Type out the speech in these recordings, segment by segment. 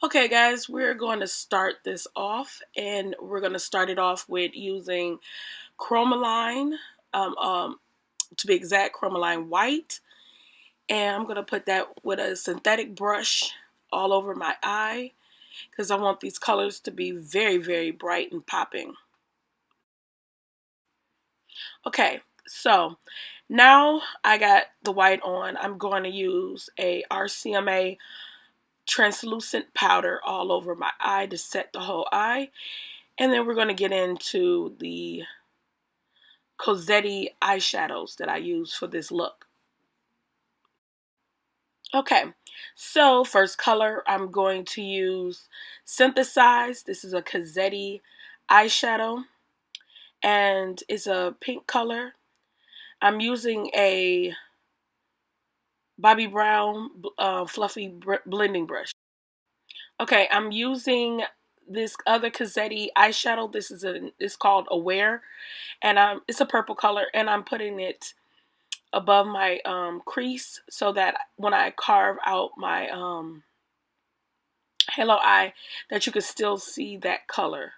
Okay guys, we're going to start this off, and we're going to start it off with using chromaline, um, um, to be exact, chromaline white. And I'm going to put that with a synthetic brush all over my eye because I want these colors to be very, very bright and popping. Okay, so now I got the white on. I'm going to use a RCMA translucent powder all over my eye to set the whole eye. And then we're going to get into the cozzette eyeshadows that I use for this look. Okay, so first color, I'm going to use Synthesize. This is a cozzette eyeshadow, and it's a pink color. I'm using a Bobbi Brown fluffy blending brush. Okay, I'm using this other cozzette eyeshadow. It's called Aware, and it's a purple color, and I'm putting it above my crease so that when I carve out my halo eye, that you can still see that color.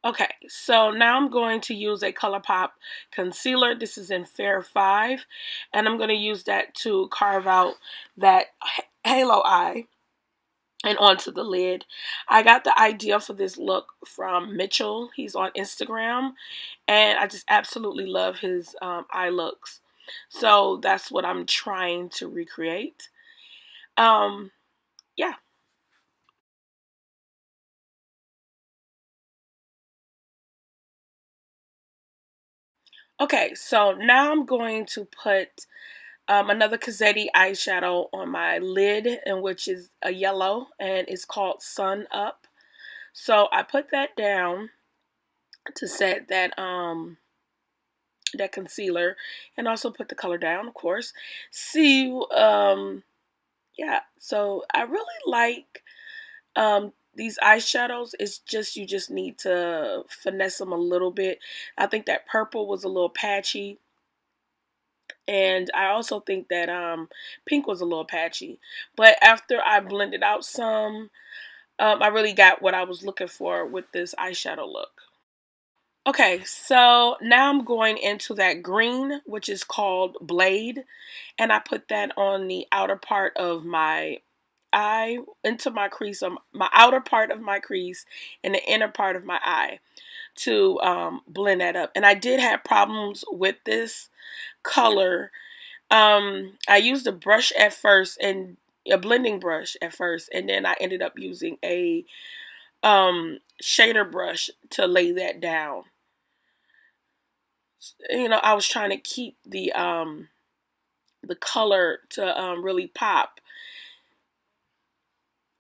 Okay, so now I'm going to use a ColourPop concealer. This is in Fair 5, and I'm going to use that to carve out that halo eye and onto the lid. I got the idea for this look from Mitchell. He's on Instagram, and I just absolutely love his eye looks. So that's what I'm trying to recreate. Yeah. Okay, so now I'm going to put another cozzette eyeshadow on my lid, and which is a yellow, and it's called Sun Up. So I put that down to set that concealer, and also put the color down, of course. See, yeah. So I really like these eyeshadows. It's just you just need to finesse them a little bit. I think that purple was a little patchy. And I also think that pink was a little patchy. But after I blended out some, I really got what I was looking for with this eyeshadow look. Okay, so now I'm going into that green, which is called Blade. And I put that on the outer part of my eye, into my crease, my outer part of my crease and the inner part of my eye to blend that up. And I did have problems with this color. I used a brush at first, and a blending brush at first, and then I ended up using a shader brush to lay that down. You know, I was trying to keep the color to really pop,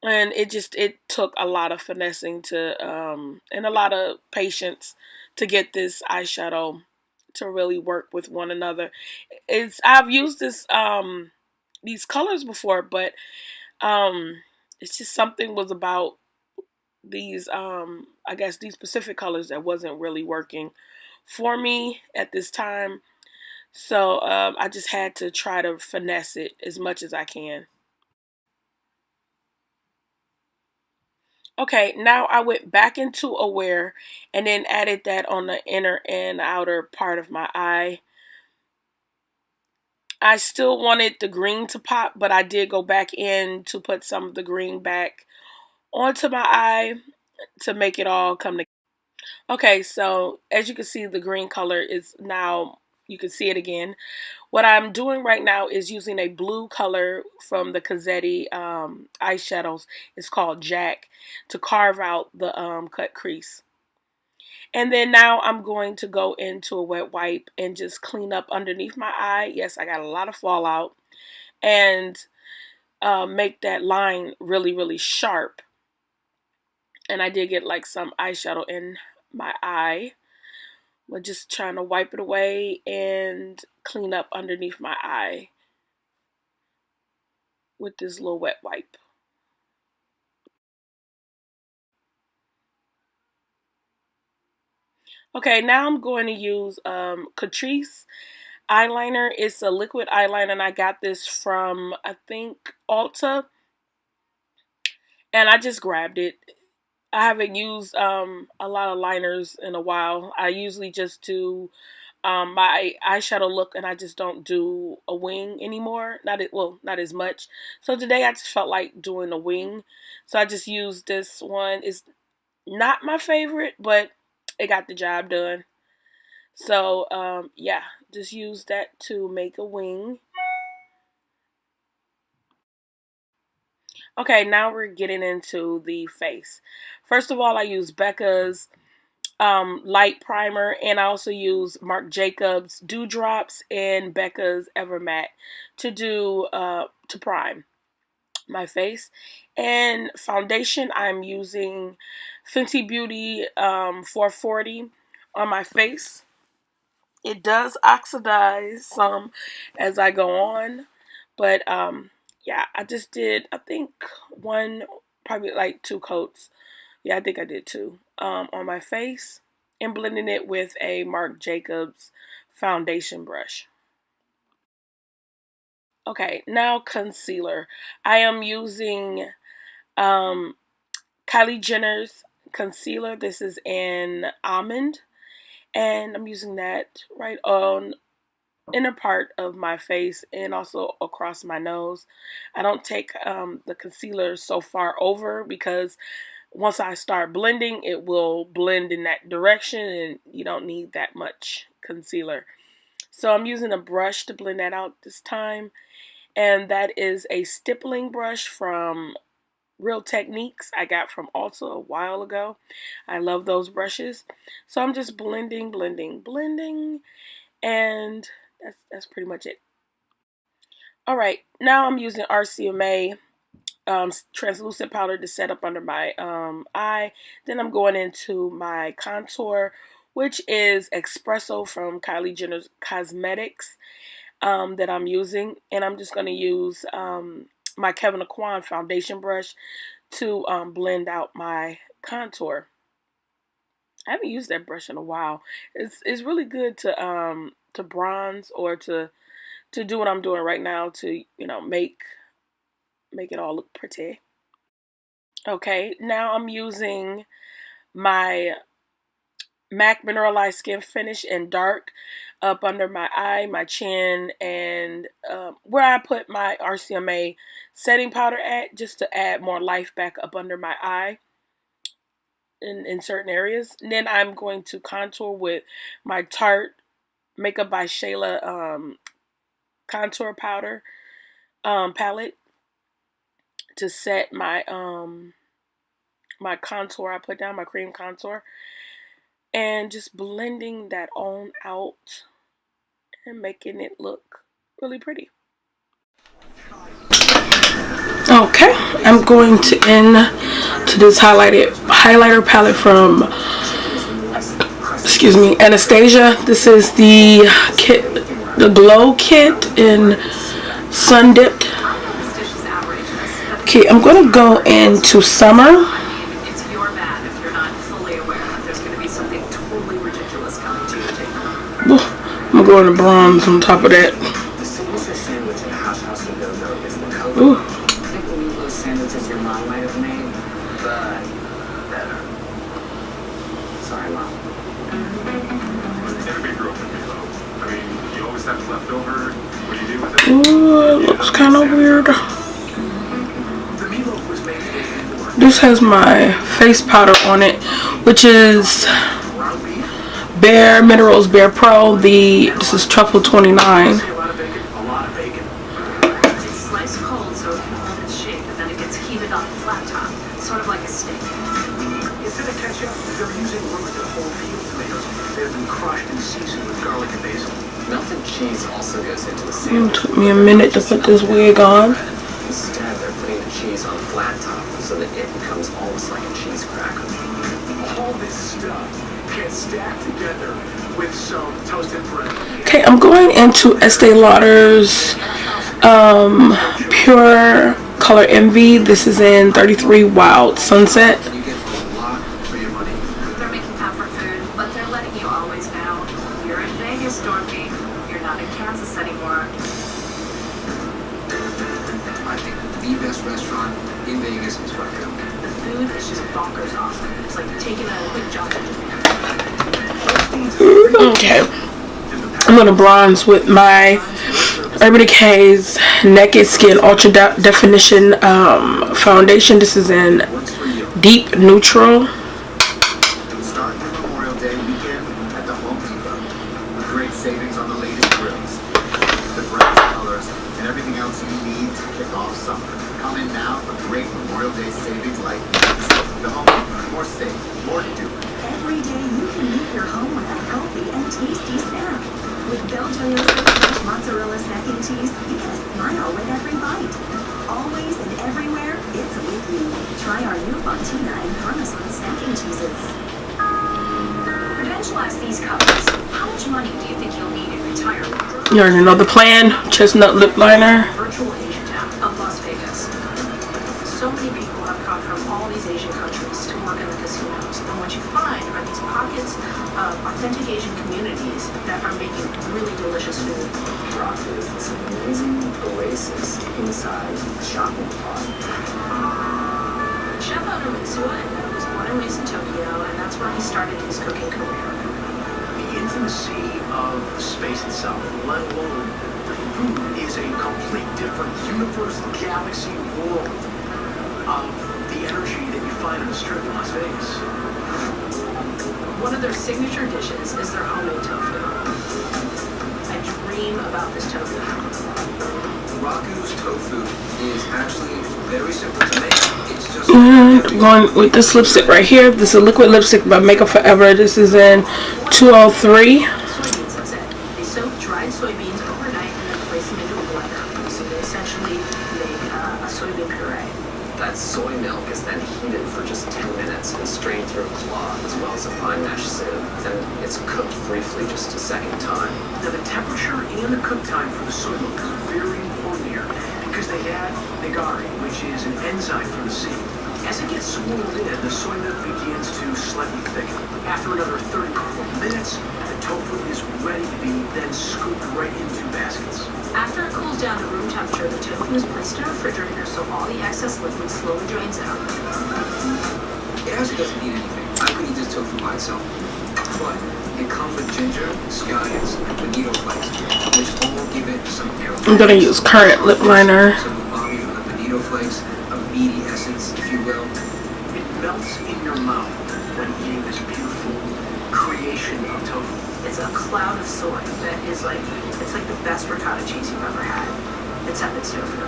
and it took a lot of finessing to and a lot of patience to get this eyeshadow to really work with one another. I've used these colors before, but it's just something was about these I guess these specific colors that wasn't really working for me at this time. So I just had to try to finesse it as much as I can. Okay, now I went back into Aware and then added that on the inner and outer part of my eye. I still wanted the green to pop, but I did go back in to put some of the green back onto my eye to make it all come together. Okay, so as you can see, the green color is now, you can see it again. What I'm doing right now is using a blue color from the cozzette eyeshadows. It's called Jack, to carve out the cut crease. And then now I'm going to go into a wet wipe and just clean up underneath my eye. Yes, I got a lot of fallout. And make that line really, really sharp. And I did get like some eyeshadow in my eye. But just trying to wipe it away and clean up underneath my eye with this little wet wipe. Okay, now I'm going to use Catrice eyeliner. It's a liquid eyeliner, and I got this from, I think, Ulta. and I just grabbed it. I haven't used a lot of liners in a while. I usually just do my eyeshadow look, and I just don't do a wing anymore. Not as much. So today I just felt like doing a wing, so I just used this one. It's not my favorite, but it got the job done. So yeah, just use that to make a wing. Okay, now we're getting into the face. First of all, I use Becca's light primer, and I also use Marc Jacobs Dewdrops and Becca's Evermatte to prime my face. And foundation, I'm using Fenty Beauty 440 on my face. It does oxidize some as I go on, but yeah, I just did, I think, one, probably like 2 coats. Yeah, I think I did 2 on my face, and blending it with a Marc Jacobs foundation brush. Okay, now concealer. I am using um, Kylie Jenner's concealer. This is in almond, and I'm using that right on inner part of my face and also across my nose. I don't take the concealer so far over, because once I start blending, it will blend in that direction and you don't need that much concealer. So I'm using a brush to blend that out this time. And that is a stippling brush from Real Techniques I got from Ulta a while ago. I love those brushes. So I'm just blending, blending, blending, and that's pretty much it. All right, now I'm using RCMA translucent powder to set up under my eye. Then I'm going into my contour, which is Espresso from Kylie Jenner's Cosmetics that I'm using. And I'm just going to use my Kevyn Aucoin foundation brush to blend out my contour. I haven't used that brush in a while. It's really good to bronze, or to do what I'm doing right now, to make it all look pretty. Okay, now I'm using my MAC Mineralize Skin Finish in dark up under my eye, my chin, and where I put my RCMA setting powder at, just to add more life back up under my eye in certain areas. And then I'm going to contour with my Tarte Makeup by Shayla contour powder palette to set my contour. I put down my cream contour, and just blending that on out and making it look really pretty. Okay, I'm going to end to this highlighter palette from, excuse me, Anastasia. This is the kit, the Glow Kit in Sundip. Okay, I'm going to go into Summer. I'm going to bronze on top of that. Ooh. Ooh, it looks kind of weird. This has my face powder on it, which is Bare Minerals Bare Pro. This is Truffle 29. It took me a minute to put this wig on. Instead, they're putting the cheese on flat top so that it becomes almost like a cheese cracker. All this stuff gets stacked together with some toasted bread. Okay, I'm going into Estee Lauder's Pure Color Envy. This is in 33 Wild Sunset. You get a lot for your money. They're making comfort food, but they're letting you always know. You're in Vegas, Dorothy. You're not in Kansas anymore. I think the best best restaurant in Vegas is right here. The food is just bonkers awesome. It's like taking a quick jump in Japan. Okay, I'm gonna bronze with my Urban Decay's Naked Skin Ultra Definition foundation. This is in Deep Neutral. Start your Memorial Day weekend at the Home Depot. Great savings on the latest grills, the brightest colors, and everything else you need to kick off summer. Come in now for great Memorial Day savings like these. The Home Depot, more safe, more to do. Every day you can make your home with a healthy and tasty snack. With Belgium's fresh mozzarella snacking cheese, you get a smile with every bite. Always and everywhere, it's with you. Try our new Fontina and Parmesan snacking cheeses. Credentialize these colors. How much money do you think you'll need in retirement? You already know the plan. Chestnut lip liner. Virtual Asian town of Las Vegas. So many people have come from all these Asian countries to work in the casinos, and what you find are these pockets of authentic Asian communities that are making really delicious food. Truffle is this amazing oasis inside the shopping mall. Chef owner Mitsuo Endo was born and raised in Tokyo, and that's where he started his cooking career. The intimacy of the space itself, let alone the food, is a complete different universe, galaxy, world of the energy that you find on the strip in Las Vegas. One of their signature dishes is their homemade tofu. I dream about this tofu. Raku's tofu is actually very simple to make. It's just And going with this lipstick right here. This is a liquid lipstick by Makeup Forever. This is in 203. Soybeans, that's it. They soak dried soybeans overnight and then place them into a blender. So they essentially make a soybean puree. that soy milk is then heated for just 10 minutes and strained through a cloth as well as a fine mesh sieve. Then it's cooked briefly just a second time. Now the temperature and the cook time for the soy milk is very important here because they add nigari, which is an enzyme from the sea. As it gets swirled in, the soy milk begins to slightly thicken. After another 30 or 40 minutes, the tofu is ready to be then scooped right into baskets. After it cools down to room temperature, the tofu is placed in a refrigerator so all the excess liquid slowly drains out. It actually doesn't need anything. I could eat this tofu by itself. But it comes with ginger, scallions, and bonito flakes, which all give it some air. I'm gonna use current lip liner. Some umami from the bonito flakes, a meaty essence, if you will. It melts in your mouth when eating this beautiful creation of tofu. It's a cloud of soy that is like, it's like the best ricotta cheese you've ever had, except it's tofu.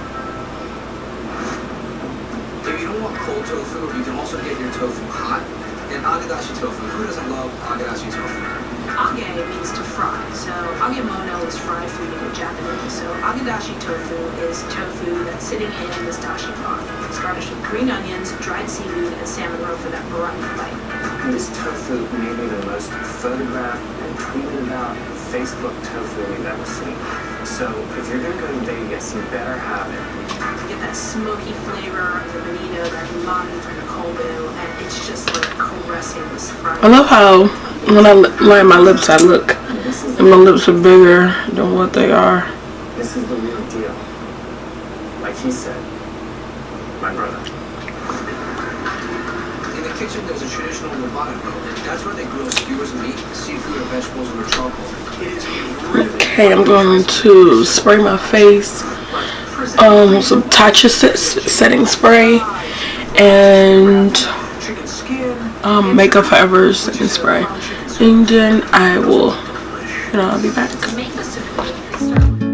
If you don't want cold tofu, you can also get your tofu hot. And agadashi tofu, who doesn't love agadashi tofu? Age means to fry, so agemono is fried food in Japanese. So agadashi tofu is tofu that's sitting in this dashi pot. It's garnished with green onions, dried seaweed, and salmon roe for that variety bite. This tofu may be the most photographed and tweeted about Facebook tofu we've ever seen. So if you're gonna go to Vegas, you better have it. You get that smoky flavor of the bonito, that umami from the kombu, and it's just like caressing this fried. I love how when I line my lips, I look, and my lips are bigger than what they are. This is the real deal. Like he said, my brother. In the kitchen, there's a traditional robotic oven. That's where they grill skewers of meat, seafood, or vegetables over charcoal. It is a really Okay, I'm going to spray my face some Tatcha setting spray and chicken skin. Makeup Forever setting spray, and then I will, I'll be back. To make this tofu,